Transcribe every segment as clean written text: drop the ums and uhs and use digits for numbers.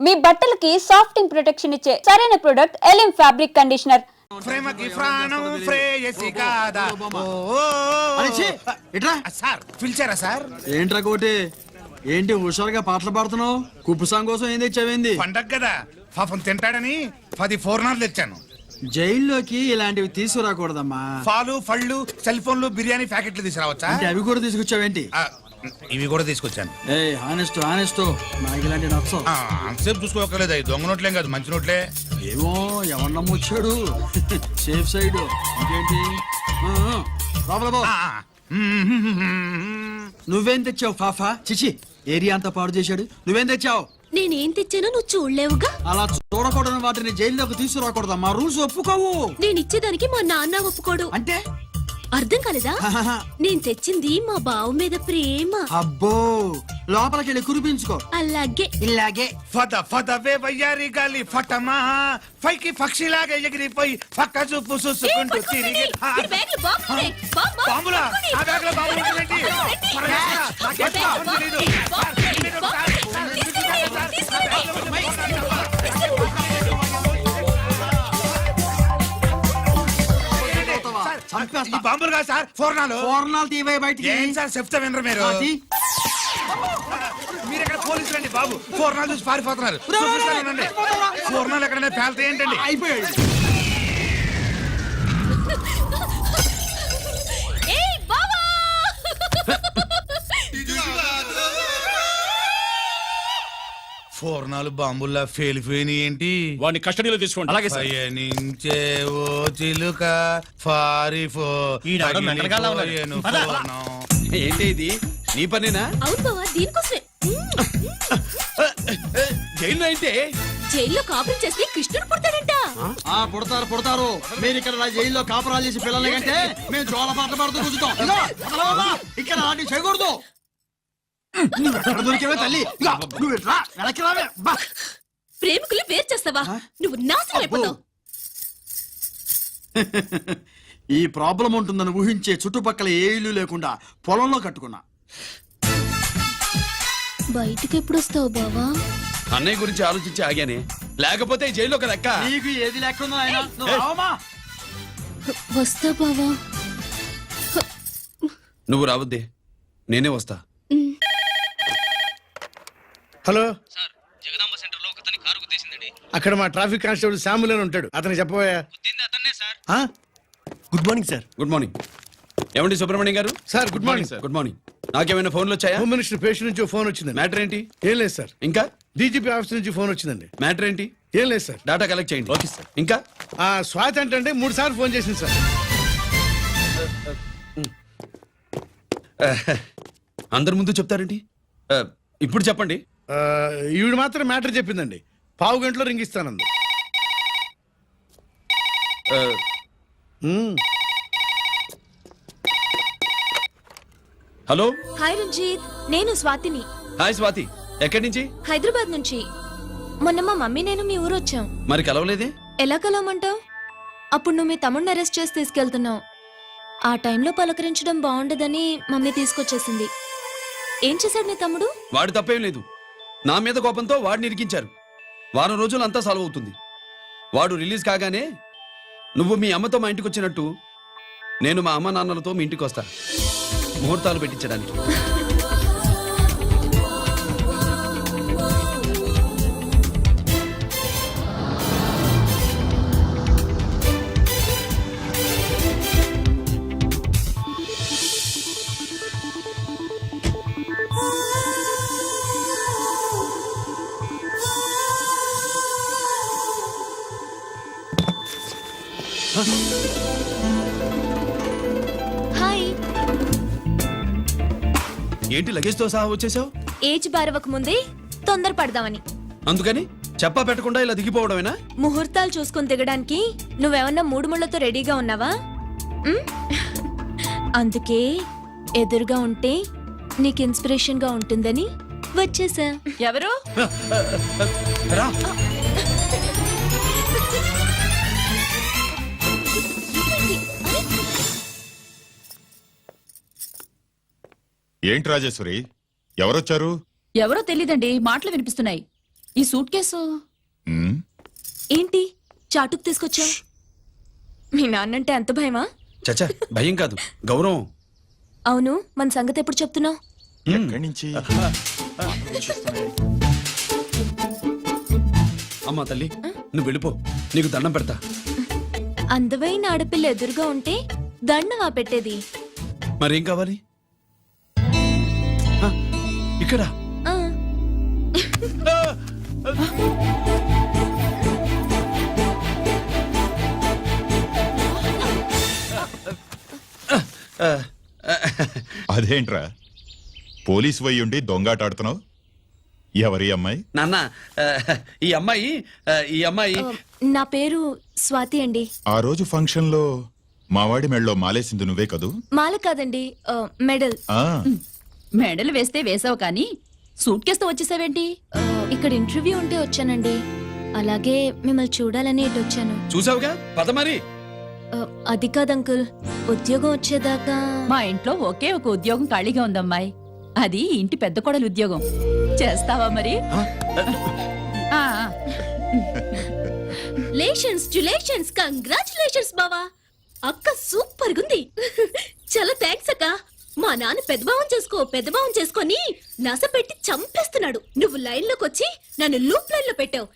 మీ బట్టలకి సాఫ్టింగ్ ప్రొటెక్షన్ ఇచ్చే సరైన ప్రొడక్ట్ ఎలిమ్ ఫ్యాబ్రిక్ కండిషనర్. ఏంట్రా కోటి, ఏంటి హుషారుగా పాటలు పాడుతున్నావు? కుప్పు సాంగ్ కోసం ఏం తెచ్చావేంది? పండగ కదా పాపం తింటాడని 10 4 తెచ్చాను. జైల్లోకి ఇలాంటివి తీసుకురాకూడదమ్మా. పాలు పళ్ళు సెల్ ఫోన్లు బిర్యానీ ప్యాకెట్లు తీసుకురావచ్చా? అంటే అవి కూడా తీసుకొచ్చావేంటి? ఇవి కూడా తీసుకొచ్చాను. హానెస్ట్ నాకు ఇలాంటి నచ్చవు. అంతసేపు చూసుకోకలేదు, అవి దొంగ నోట్లేం కాదు, మంచి నోట్లే. ఏమో ఎవరు నమ్మొచ్చాడు. Safe side. ఇంకేంటి నువ్వేం తెచ్చావు? ఫాఫా చిచి, ఏరియా అంతా పాడు చేశాడు. నువ్వేం తెచ్చావు? నేనేం తెచ్చానో నువ్వు చూడలేవుగా. అలా చూడకూడని వాటిని జైల్లోకి తీసుకురాకూడదమ్మా. రూల్స్ ఒప్పుకోవు. నేను ఇచ్చేదానికి మా నాన్న ఒప్పుకోడు. అంటే అర్థం కాలేదా? నేను తెచ్చింది మా బావ మీద ప్రేమ. అబ్బో, లోపలికి వెళ్ళి కురిపించుకో. అలాగే ఇలాగే ఫదవే వయ్యారి గాలి ఫటమా పైకి పక్షిలాగా ఎగిరిపోయి పక్క చూపు చూసుకుంటూ తిరిగి బాంబులా ఆ బ్యాగ్లో బాంబులు ఉంటుందేంటి? ఈ బాంబులు కాదు సార్, ఫోర్నాలు. తీవే బయటికి. ఏం సార్ చెప్తా వినరు మీరు? మీరు ఎక్కడ పోలీసులు అండి బాబు? ఫోర్నాలు చూసి పారిపోతున్నారు. ఫోర్నాలు ఎక్కడైనా పేల్తాయి ఏంటండి? అయిపోయాడు. ఫోర్నాలు బాంబుల్లా ఫెయిలిపోయినాయి ఏంటి? వాడిని కస్టడీలో తీసుకోండి. అలాగే సార్. పయనించే ఓ చిలుక ఫారిఫో ఏంటి ఇది? నీ పనేనా? అవును బావా, దీనికోసమే. జైల్లో అయితే జైల్లో కాపురం చేస్తే కృష్ణుడు పుడతాడంట. పుడతారు. మీరు ఇక్కడ జైల్లో కాపురాలు చేసి పిల్లల కంటే మేము జోల పాటలు పాడుతూ కూర్చుంటాం. ఇక్కడ అలాంటి చేయకూడదు. తల్లి ప్రేమికులు వేరు చేస్తావా? నువ్వు నాశనం అయిపోతావు. ఈ ప్రాబ్లం ఉంటుందని ఊహించే చుట్టుపక్కల ఏ ఇల్లు లేకుండా పొలంలో కట్టుకున్నా. బయటికి ఎప్పుడు వస్తావు బావా? అన్నయ్య గురించి ఆలోచించి ఆగానే, లేకపోతే జైల్లో ఒక లెక్క. నీకు ఏది లెక్క వస్తా బావా. నువ్వు రావద్దే, నేనే వస్తా. హలో సార్, జగదాంబ సెంటర్ లో ఒకతని కారు గుద్దేసిందండి. అక్కడ మా ట్రాఫిక్ కానిస్టేబుల్ శామ్యుల్ అని ఉంటాడు, అతను చెప్పబోయా. Good morning sir. Good morning. ఏమండి సుబ్రహ్మణ్యం గారు? Sir good morning sir. Good morning. నాకేమైనా ఫోన్లు వచ్చాయా? హోమ్ మినిస్టర్ పేషెంట్ నుంచి ఫోన్ వచ్చింది. మ్యాటర్ ఏంటి? ఏం లేదు సార్. ఇంకా డీజీపీ ఆఫీస్ నుంచి ఫోన్ వచ్చిందండి. మ్యాటర్ ఏంటి? ఏం లేదు సార్. డాటా కలెక్ట్ చేయండి. Okay sir. ఇంకా స్వాతి అంటే 3 సార్లు ఫోన్ చేసింది సార్. అందరి ముందు చెప్తారేంటి? ఇప్పుడు చెప్పండి. ఈవిడ మాత్రం మ్యాటర్ చెప్పిందండి. 1/2 గంటలో రింగ్ ఇస్తానంది. హలో. హాయ్ రంజిత్, నేను స్వాతిని. హాయ్ స్వాతి, ఎక్కడి నుంచి? హైదరాబాద్ నుంచి. మొన్న మా మమ్మీ నేను మీ ఊరు వచ్చాం. మరి కలవలేదే? ఎలా కలవమంటావు? అప్పుడు నువ్వు మీ తమ్ముడిని అరెస్ట్ చేసి తీసుకెళ్తున్నావు. ఆ టైంలో పలకరించడం బాగుండదని మమ్మీ తీసుకొచ్చేసింది. ఏం చేశాడు నీ తమ్ముడు? వాడు తప్పేం లేదు. నా మీద కోపంతో వాడిని ఇరికించారు. వారం రోజులు అంతా సాల్వ్ అవుతుంది. వాడు రిలీజ్ కాగానే నువ్వు మీ అమ్మతో మా ఇంటికి వచ్చినట్టు నేను మా అమ్మ నాన్నలతో మీ ఇంటికి వస్తా, ముహూర్తాలు పెట్టించడానికి. హాయ్. ఏంటి లగేజ్తో సహా వచ్చేసావు? ఏజ్ బారవక ముందే తొందర పడదామని. అందుకని చెప్పా పెట్టకుండా ఇలా దిగిపోవడమేనా? ముహూర్తాలు చూసుకొని దిగడానికి నువ్వేమన్నా 3 ముళ్ళతో రెడీగా ఉన్నావా? అందుకే ఎదురుగా ఉంటే నీకు ఇన్స్పిరేషన్ గా ఉంటుందని వచ్చేసా. ఎవరు? రా. ఏంటి రాజేశ్వరి, ఎవరొచ్చారు? ఎవరో తెలీదండి, మాటలు వినిపిస్తున్నాయి. ఈ సూట్ కేసు ఏంటి చాటుకు తీసుకొచ్చా? మీ నాన్నంటే అంత భయమా? చచ్చా భయం కాదు, గౌరవం. అవును, మన సంగతి ఎప్పుడు చెప్తున్నావు? ఎక్కడి నుంచి అమ్మా తల్లి, నువ్వు వెళ్ళిపో, నీకు దండం పెడతా. అందమైన ఆడపిల్ల ఎదురుగా ఉంటే దండవా పెట్టేది? మరేం కావాలి? ఆ, ఇక్కడ ఆ, అదేంట్రా పోలీస్ వై ఉండి దొంగాటాడుతున్నావు? ఎవరి అమ్మాయి? నాన్న, ఈ అమ్మాయి నా పేరు స్వాతి అండి. ఆ రోజు ఫంక్షన్ లో మావాడి మెళ్ళలో మాలేసింది నువ్వే కదూ? మాల కాదండి, మెడల్. ఆ, మెడలు వేస్తే వేసావు కానీ సూట్ కేసుతో వచ్చేసావేంటి? ఇక్కడ ఇంటర్వ్యూ ఉంటే వచ్చానండి. అలాగే మిమ్మల్ని చూడాలని ఇటు వచ్చాను. చూసావుగా, పద మరి. అది కాదు అంకుల్, ఉద్యోగం వచ్చేదాకా. మా ఇంట్లో ఒకే ఒక ఉద్యోగం ఖాళీగా ఉందమ్మాయి, అది ఇంటి పెద్ద కోడలు ఉద్యోగం. చేస్తావా మరి? ఆ, లేషన్స్ కంగ్రాచులేషన్స్ బావా. అక్క సూపర్ గుంది. చాలా థ్యాంక్స్ అక్క. మా నాన్న పెద్దబావం చేసుకొని నస పెట్టి చంపేస్తున్నాడు. నువ్వు లైన్ లోకి వచ్చి నన్ను లూప్ లైన్ లో పెట్టావు.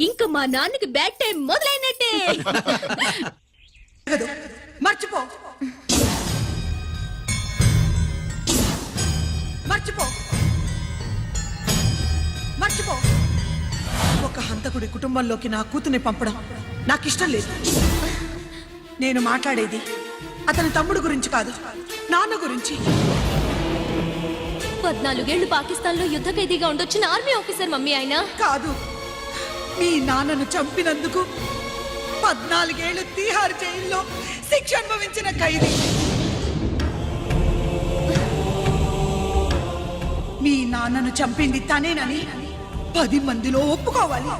ఇంకా మా నాన్నకి బ్యాడ్ టైం మొదలైనట్టే. మర్చిపో మర్చిపో మర్చిపో ఒక హంతకుడి కుటుంబంలోకి నా కూతుర్ని పంపడం నాకు ఇష్టం లేదు. నేను మాట్లాడేది అతని తమ్ముడు గురించి కాదు, నాన్న గురించి. 14 ఏళ్లు పాకిస్తాన్ లో యుద్ధ ఖైదీగా ఉండొచ్చిన ఆర్మీ ఆఫీసర్ మమ్మీ ఆయన. కాదు, మీ నాన్నను చంపినందుకు 14 ఏళ్లు తీహార్ జైల్లో శిక్ష అనుభవించిన ఖైదీ. మీ నాన్నను చంపింది తనేనని 10 మందిలో ఒప్పుకోవాలి.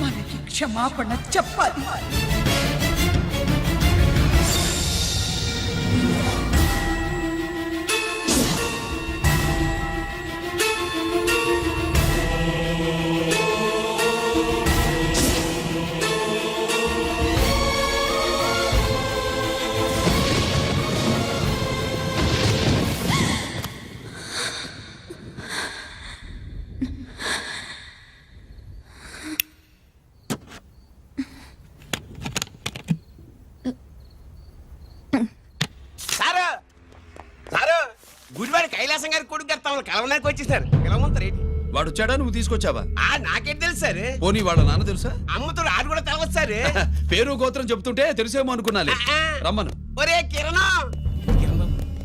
మనకి క్షమాపణ చెప్పాలి. గుడివాడి కైలాసం గారి కొడుకు గారు తమను కలవడానికి వచ్చేసారు. పిలవమంటారేంటి? వాడు వచ్చాడా, నువ్వు తీసుకొచ్చావా? నాకేం తెలుసు సార్. పోనీ వాళ్ళ నాన్న తెలుసా? అమ్మతో ఆడు కూడా తెలవచ్చు సార్. పేరు గోత్రం చెప్తుంటే తెలిసేమో అనుకున్నాలే. రమ్మను. ఒరే కిరణం,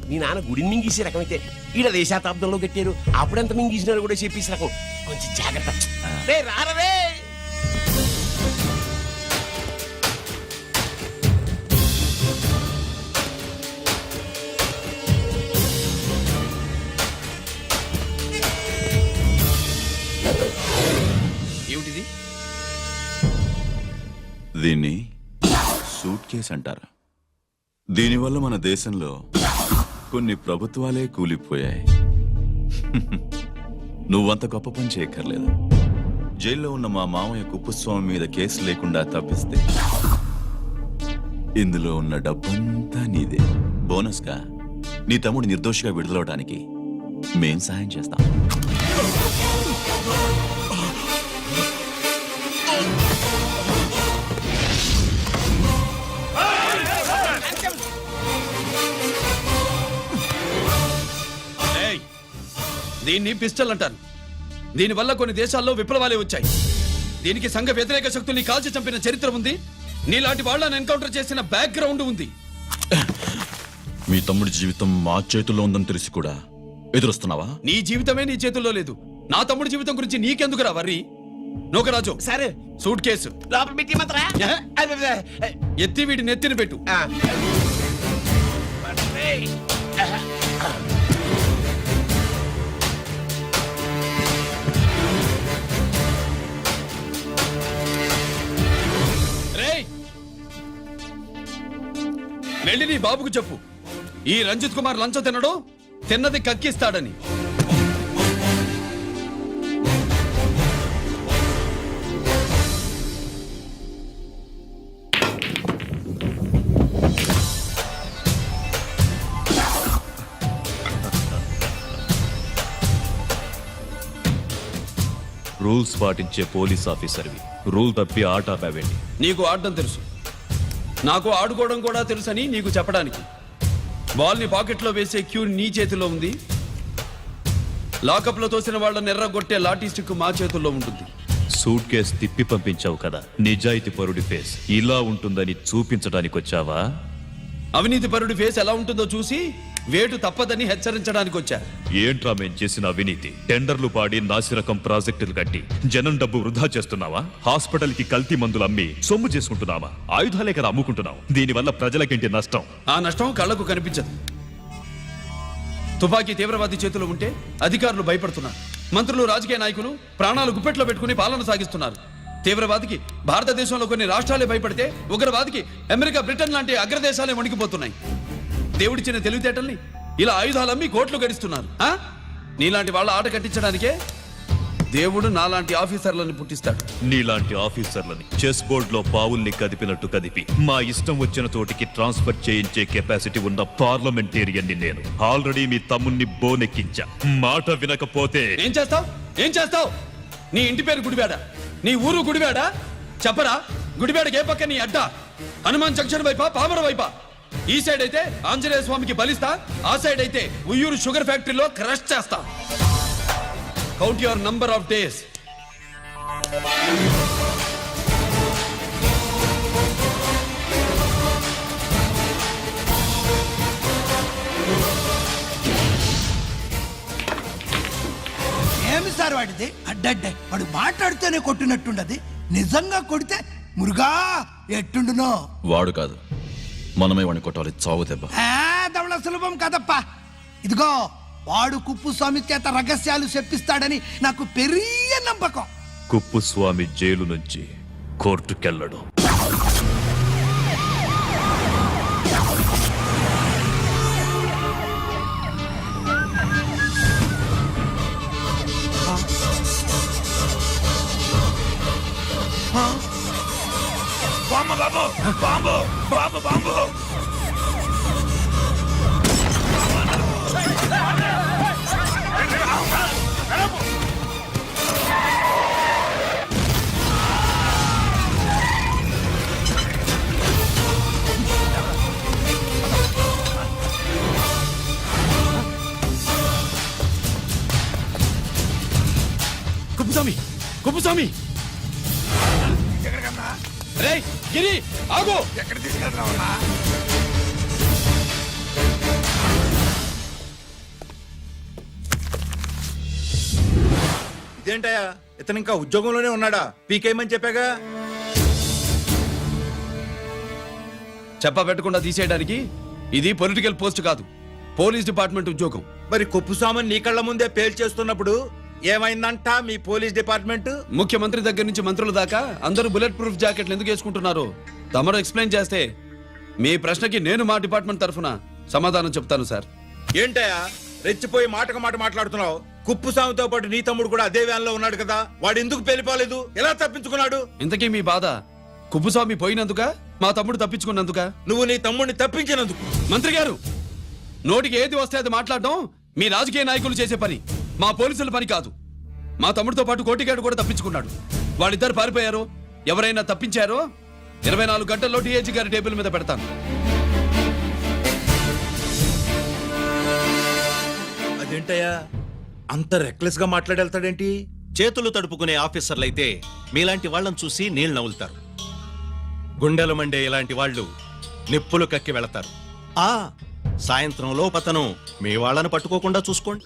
మీ నాన్న గుడిని మింగేసే రకమైతే ఈడ దేశాతాబ్దంలో కట్టారు. అప్పుడెంత మింగేసినారు కూడా చెప్పేసి రకం. కొంచెం జాగ్రత్త. రే రారవే. ఏమిటిది? దీన్ని సూట్ కేస్ అంటారు. దీనివల్ల మన దేశంలో కొన్ని ప్రభుత్వాలే కూలిపోయాయి. నువ్వంత గొప్ప పని చేయక్కర్లేదు. జైల్లో ఉన్న మా మామయ్య కుప్పస్వామి మీద కేసు లేకుండా తప్పిస్తే ఇందులో ఉన్న డబ్బంతా నీదే. బోనస్గా నీ తమ్ముడు నిర్దోషిగా విడుదలవడానికి మేం సాయం చేస్తాం. దీన్ని పిస్టల్ అంటారు. దీనివల్ల కొన్ని దేశాల్లో విప్లవాలే వచ్చాయి. దీనికి సంఘ వ్యతిరేక శక్తుల్ని కాల్చి చంపిన చరిత్ర ఉంది. నీలాంటి వాళ్ళని ఎన్కౌంటర్ చేసిన బ్యాక్గ్రౌండ్ ఉంది. మీ తమ్ముడి జీవితం మా చేతుల్లో ఉందని తెలిసి కూడా ఎదురొస్తున్నావా? నీ జీవితమే నీ చేతుల్లో లేదు. నా తమ్ముడి జీవితం గురించి నీకెందుకురా వర్రీ? నోకరాజు సరే, సూట్ కేసు లోపల పెట్టి మాత్రా ఎత్తి వీడి నెత్తిని పెట్టు. వెళ్ళి నీ బాబుకు చెప్పు, ఈ రంజిత్ కుమార్ లంచం తినడు, తిన్నది కక్కిస్తాడని. రూల్స్ పాటించే పోలీస్ ఆఫీసర్వి రూల్ తప్పి ఆట ఆపావేంటి? నీకు ఆడడం తెలుసు, నాకు ఆడుకోవడం కూడా తెలుసని నీకు చెప్పడానికి. బాల్ని పాకెట్లో వేసే క్యూ నీ చేతిలో ఉంది, లాకప్లో తోసిన వాళ్ళని ఎర్రగొట్టే లాఠీ స్టిక్ మా చేతుల్లో ఉంటుంది. సూట్ కేస్ తిప్పి పంపించావు కదా, నిజాయితీ పరుడి ఫేస్ ఇలా ఉంటుందని చూపించడానికి వచ్చావా? అవినీతి పరుడి ఫేస్ ఎలా ఉంటుందో చూసి వేటు తప్పదని హెచ్చరించడానికి వచ్చా. ఏంట్రా మేం చేసిన అవినీతి? టెండర్లు పాడి నాసిరకం ప్రాజెక్టులు కట్టి జనం డబ్బు వృధా చేస్తున్నావా? హాస్పిటల్ కి కల్తీ మందులు అమ్మి సొమ్ము చేసుకుంటున్నావా? ఆయుధాలే కదా అమ్ముకుంటున్నావు. దీనివల్ల ప్రజలకేంటి నష్టం? ఆ నష్టం కళ్ళకు కనిపించదు. తుపాకీ తీవ్రవాది చేతిలో ఉంటే అధికారులు భయపడుతున్నారు, మంత్రులు రాజకీయ నాయకులు ప్రాణాలు గుప్పెట్లో పెట్టుకుని పాలన సాగిస్తున్నారు. తీవ్రవాదికి భారతదేశంలో కొన్ని రాష్ట్రాలే భయపడితే ఉగ్రవాదికి అమెరికా, బ్రిటన్ లాంటి అగ్రదేశాలే వణికిపోతున్నాయి. దేవుడిచ్చిన తెలివితేటల్ని ఇలా ఆయుధాలమ్మి కోట్లు గడిస్తున్నారు. నీలాంటి వాళ్ళ ఆట కట్టించడానికే దేవుడు నాలాంటి ఆఫీసర్లను పుట్టిస్తాడు. నీలాంటి ఆఫీసర్లని చెస్ బోర్డ్ లో పావుల్ని కదిపినట్టు కదిపి మా ఇష్టం వచ్చిన చోటికి ట్రాన్స్ఫర్ చేయించే కెపాసిటీ ఉన్న పార్లమెంటేరియన్ ని నేను. ఆల్రెడీ మీ తమ్ముణ్ణి బోనెక్కించా. మాట వినకపోతే ఏం చేస్తావు? నీ ఇంటి పేరు గుడివాడ, నీ ఊరు గుడివాడ. చెప్పరా, గుడివాడకి ఏ పక్క నీ అడ్డా? హనుమాన్ జంక్షన్ వైపా, పామర వైపా? ఈ సైడ్ అయితే ఆంజనేయ స్వామికి బలిస్తా, ఆ సైడ్ అయితే ఉయ్యూరు షుగర్ ఫ్యాక్టరీలో క్రష్ చేస్తా. Count your number of days. ఏమి సార్ వాడిది? అడ్డడ్డే వాడు మాట్లాడితేనే కొట్టినట్టుండది. నిజంగా కొడితే మురుగా ఎట్టుండునో. వాడు కాదు, మనమే వాడిని కొట్టాలి. చావు దెబ్బ. దవళ సులభం కదప్పా. ఇదిగో వాడు కుప్పుస్వామి చేత రహస్యాలు చెప్పిస్తాడని నాకు పెరియ నమ్మకం. కుప్పుస్వామి జైలు నుంచి కోర్టుకెళ్ళడు. కుప్పుస్వామి రేయ్ గిరి ఆగు. ఎక్కడ తీసుకెళ్తున్నావన్నా? ఇదేంటయ్యా, ఇతను ఇంకా ఉద్యోగంలోనే ఉన్నాడా? పీకేయమని చెప్పాగా. చెప్ప పెట్టకుండా తీసేయడానికి ఇది పొలిటికల్ పోస్ట్ కాదు, పోలీస్ డిపార్ట్మెంట్ ఉద్యోగం. మరి కుప్పుస్వామిని నీ కళ్ళ ముందే పేల్చేస్తున్నప్పుడు ఏమైందంట మీ పోలీస్ డిపార్ట్మెంట్? ముఖ్యమంత్రి దగ్గర నుంచి మంత్రుల దాకా అందరూ బుల్లెట్ ప్రూఫ్ జాకెట్లు ఎందుకు వేసుకుంటున్నారు తమరు ఎక్స్ప్లెయిన్ చేస్తే మీ ప్రశ్నకి నేను మా డిపార్ట్మెంట్ తరఫున సమాధానం చెప్తాను సార్. ఏంటయ్యా రెచ్చిపోయి మాటకు మాట మాట్లాడుతున్నావు? కుప్పుస్వామితో పాటు నీ తమ్ముడు కూడా అదే వ్యాన్లో ఉన్నాడు కదా, వాడు ఎందుకు పేలిపోలేదు? ఎలా తప్పించుకున్నాడు? ఇంతకీ మీ బాధ కుప్పుస్వామి పోయినందుక, మా తమ్ముడు తప్పించుకున్నందుక? నువ్వు నీ తమ్ముడిని తప్పించినందుకు. మంత్రి గారు, నోటికి ఏది వస్తే అది మాట్లాడడం మీ రాజకీయ నాయకులు చేసే పని, మా పోలీసుల పని కాదు. మా తమ్ముడితో పాటు కోటిగాడు కూడా తప్పించుకున్నాడు. వాళ్ళిద్దరు పారిపోయారు. ఎవరైనా తప్పించారో 24 గంటల్లో డిఐజీ గారి టేబుల్ మీద పెడతాను. అదేంటయ్యా అంత రెక్లెస్ గా మాట్లాడేళ్తాడేంటి? చేతులు తడుపుకునే ఆఫీసర్లైతే మీలాంటి వాళ్ళని చూసి నీళ్లు నవ్వులుతారు. గుండెలు మండే ఇలాంటి వాళ్ళు నిప్పులు కక్కి వెళతారు. సాయంత్రం లోపతను మీ వాళ్ళని పట్టుకోకుండా చూసుకోండి.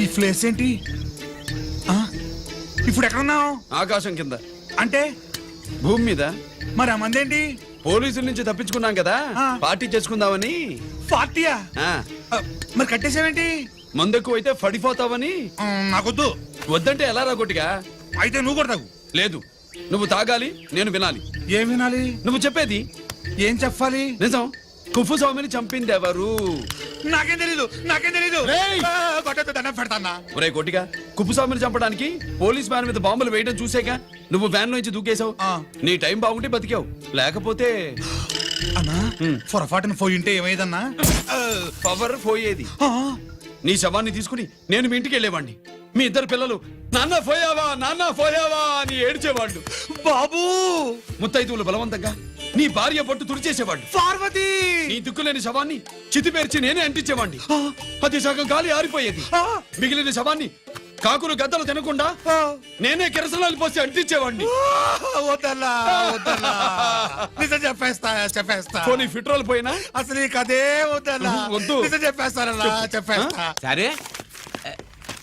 ఈ ప్లేస్ ఏంటి? ఇప్పుడు ఎక్కడున్నావు? ఆకాశం కింద. అంటే భూమి మీద. మరి ఆ మందేంటి? పోలీసుల నుంచి తప్పించుకున్నాం కదా, పార్టీ చేసుకుందామని. పార్టీయా? మరి కట్టేసావేంటి? మందెక్కువ అయితే పడిపోతావని. నాకొద్దు. వద్దంటే ఎలా రా కొట్టిగా? అయితే నువ్వు కూడా తాగు. లేదు, నువ్వు తాగాలి, నేను వినాలి. ఏం వినాలి? నువ్వు చెప్పేది. ఏం చెప్పాలి? నిజం. కుప్పుస్వామిని చంపింది ఎవరు? నాకేం తెలీదు. దండం పెడతానా? ఒరే కోటిగా, కుప్పుస్వామిని చంపడానికి పోలీస్ వ్యాన్ మీద బాంబులు వేయడం చూసాక నువ్వు వ్యాన్ నుంచి దూకేశావు. నీ టైం బాగుంటే బతికావు, లేకపోతే అన్నా పొరపాటున పోయి ఉంటే ఏమైందన్నా? పవర్ పోయేది. నీ శవాన్ని తీసుకుని నేను మీ ఇంటికి వెళ్ళేవాడిని. మీ ఇద్దరు పిల్లలు నాన్న పోయావా అని ఏడ్చేవాళ్ళు. బాబు ముత్తైదువులు బలవంతంగా నీ భార్య పట్టు తుడిచేసేవాళ్ళు. పార్వతి నీ దిక్కులేని శవాన్ని చితిపేర్చి నేనే అంటించేవాడిని. అది సగం గాలి ఆరిపోయేది. మిగిలిన శవాన్ని కాకులు గద్దలు తినకుండా నేనే కిరసనాలు పోసి అంటించేవాడిని. వద్దన్నా నిజం చెప్పేస్తా పోనీ ఫిట్రోల్ పోయినా అసలు ఈ కథే వద్దన్నా. వద్దు. నిజం చెప్పేస్తానన్నా, చెప్పేస్తా. సరే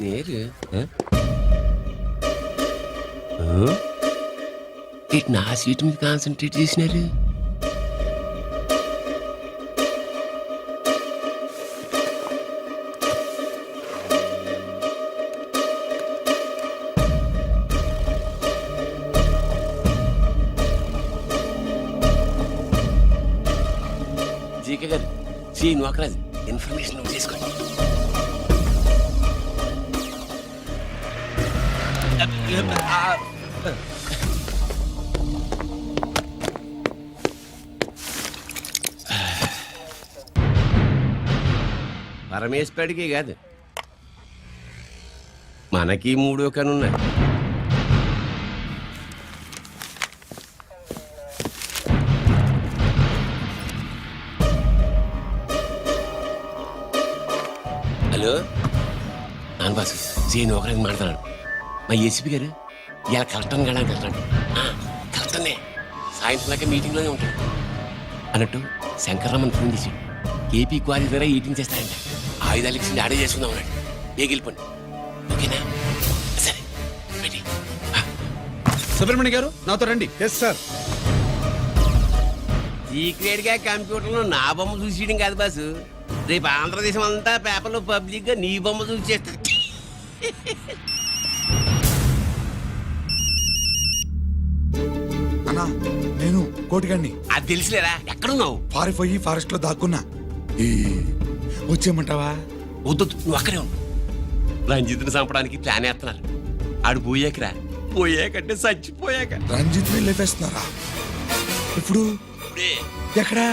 నేరు ఇటు నా సీటు మీద కాన్సన్ట్రేట్ చేసినారు. జీకే గారు శ్రీ నోకరాజ్ ఇన్ఫర్మేషన్ నోట్ చేసుకోండి. పరమేశ్వరుడికి కాదు మనకి మూడో కనున్నాయి. హలో నాన్న బాసు సీఎన్ ఒకరికి మాట్లాడు. మా ఏసీపీ గారు ఇలా కలెక్టర్ని వెళ్ళడానికి వెళ్తాడు. కలెక్టర్నే సాయంత్రం దాకా మీటింగ్లోనే ఉంటాడు అన్నట్టు శంకర్రామన్ ఫోన్ చేసి ఏపీ క్వారీ ద్వారా ఈటింగ్ చేస్తారంట. ఆయుధాలు ఇచ్చింది ఆడే చేసుకుందాం అన్నాడు. ఏగిలిపోండి ఓకేనా? సరే రెడీ. సుబ్రహ్మణ్య గారు నాతో రండి. Yes sir. సీక్రెట్ గా కంప్యూటర్లో నా బొమ్మ చూసేయడం కాదు బాసు, రేపు ఆంధ్రదేశం అంతా పేపర్లో పబ్లిక్ గా నీ బొమ్మ చూసి చేస్తుంది. అన్నా నేను కోటిగాడిని. అది తెలిసిలేరా? ఎక్కడున్నావు? పారిపోయి ఫారెస్ట్ లో దాక్కున్నా. వచ్చేయమంటావా? వద్దు నువ్వు అక్కడే ఉన్నావు. రంజిత్ని చంపడానికి ప్లాన్ వేస్తున్నారు. ఆడు పోయాకరా, పోయాకంటే చచ్చిపోయాక. రంజిత్ ని లేపేస్తున్నారా? ఇప్పుడు ఇప్పుడే ఎక్కడా?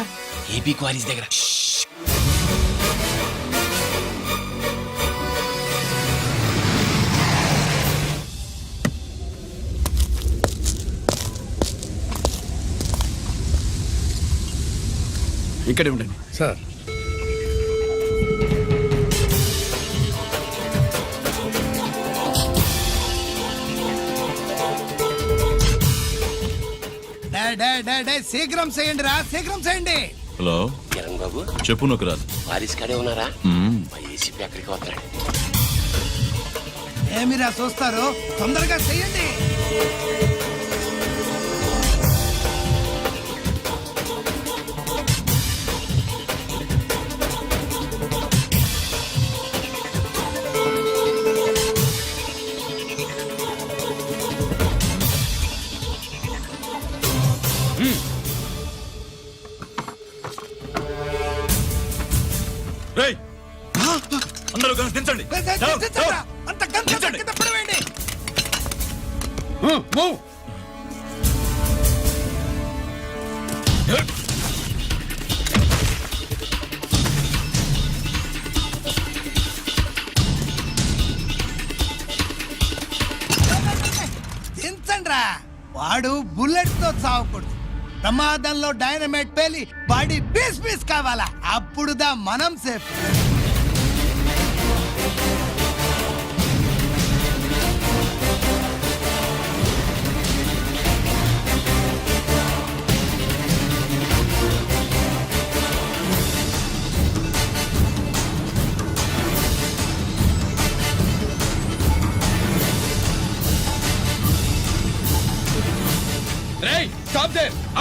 ఏపీ క్వారీస్ దగ్గర. ఇక్కడే ఉండండి సార్. శీఘ్రం చేయండి రా, శీఘ్రం చేయండి. హలో కిరణ్ బాబు చెప్పు నోకరాజ్. క్వారీస్ కాడే ఉన్నారా? మా ఏసీపీ ఎక్కడికి వస్తాడు. ఏమిరా చూస్తారు, తొందరగా చేయండి. అందరూ దించండి. అంత గంట కింద పడవేయండి. దించండి రా. వాడు బుల్లెట్ తో చావకూడదు. ప్రమాదంలో డైనమైట్ పేలి బాడీ పీస్ పీస్ కావాలా, అప్పుడుదా మనం సేఫ్.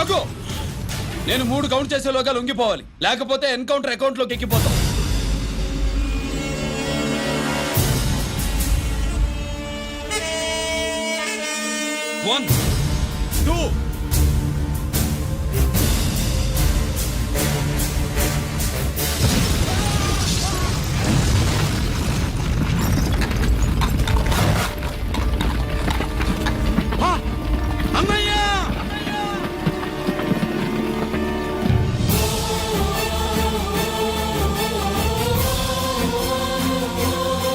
ఆగు. నేను 3 కౌంట్ చేసేలోగా లొంగిపోవాలి, లేకపోతే ఎన్కౌంటర్ అకౌంట్ లోకి ఎక్కిపోతాం. 1